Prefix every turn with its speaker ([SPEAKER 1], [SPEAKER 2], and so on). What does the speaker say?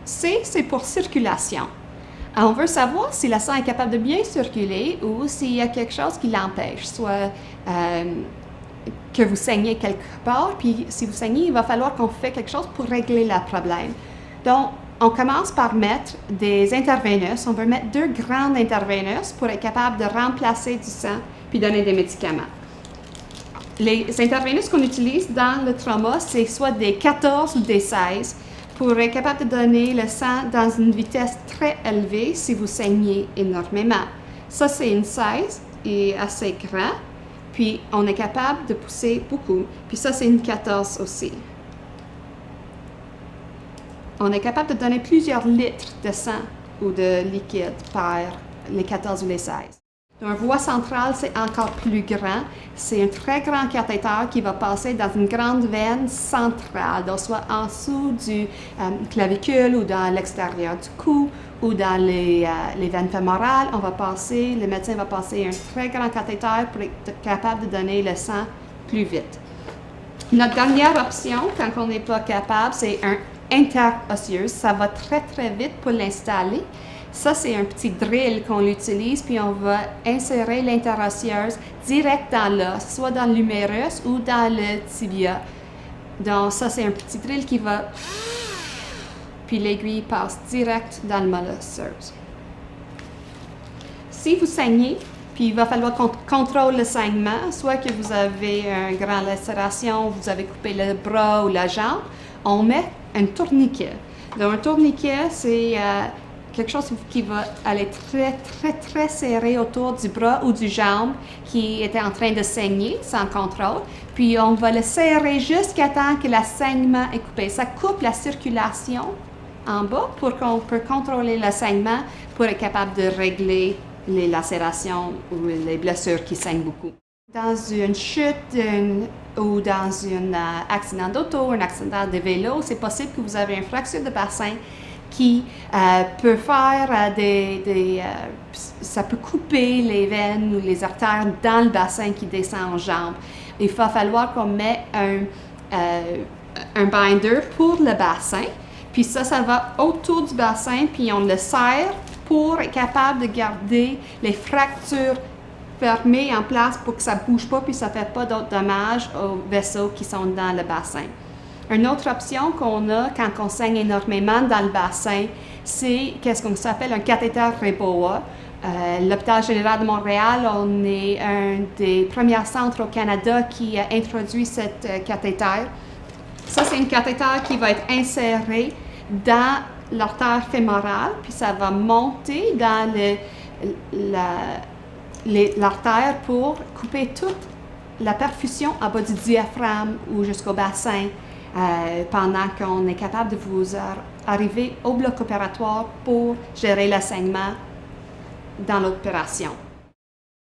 [SPEAKER 1] C, c'est pour circulation. On veut savoir si le sang est capable de bien circuler ou s'il y a quelque chose qui l'empêche, soit que vous saignez quelque part, puis si vous saignez, il va falloir qu'on fasse quelque chose pour régler le problème. Donc, on commence par mettre des intraveineuses. On veut mettre 2 grandes intraveineuses pour être capable de remplacer du sang puis donner des médicaments. Les intraveineuses qu'on utilise dans le trauma, c'est soit des 14 ou des 16 pour être capable de donner le sang dans une vitesse très élevée si vous saignez énormément. Ça, c'est une 16 et assez grand, puis on est capable de pousser beaucoup. Puis ça, c'est une 14 aussi. On est capable de donner plusieurs litres de sang ou de liquide par les 14 ou les 16. Un voie centrale, c'est encore plus grand. C'est un très grand cathéter qui va passer dans une grande veine centrale, donc soit en dessous du clavicule ou dans l'extérieur du cou ou dans les veines fémorales. Le médecin va passer un très grand cathéter pour être capable de donner le sang plus vite. Notre dernière option, quand on n'est pas capable, c'est un interosseuse. Ça va très, très vite pour l'installer. Ça, c'est un petit drill qu'on utilise, puis on va insérer l'interosseuse direct dans l'os, soit dans l'humérus ou dans le tibia. Donc, ça, c'est un petit drill qui va... Puis l'aiguille passe direct dans le mollusseuse. Si vous saignez, puis il va falloir qu'on contrôle le saignement, soit que vous avez une grande lacération, vous avez coupé le bras ou la jambe, on met un tourniquet. Donc, un tourniquet, c'est quelque chose qui va aller très, très, très serré autour du bras ou du jambe qui était en train de saigner sans contrôle. Puis, on va le serrer jusqu'à temps que le saignement est coupé. Ça coupe la circulation en bas pour qu'on peut contrôler le saignement pour être capable de régler les lacérations ou les blessures qui saignent beaucoup. Dans une chute ou dans un accident d'auto, un accident de vélo, c'est possible que vous avez une fracture de bassin qui peut faire ça peut couper les veines ou les artères dans le bassin qui descend aux jambes. Il va falloir qu'on mette un binder pour le bassin, puis ça va autour du bassin, puis on le serre pour être capable de garder les fractures fermées en place pour que ça ne bouge pas puis ça ne fait pas d'autres dommages aux vaisseaux qui sont dans le bassin. Une autre option qu'on a quand on saigne énormément dans le bassin, c'est qu'est-ce qu'on s'appelle un cathéter Reboa. L'Hôpital général de Montréal, on est un des premiers centres au Canada qui a introduit cette cathéter. Ça, c'est un cathéter qui va être inséré dans l'artère fémorale, puis ça va monter dans l'artère pour couper toute la perfusion en bas du diaphragme ou jusqu'au bassin pendant qu'on est capable de vous arriver au bloc opératoire pour gérer le saignement dans l'opération.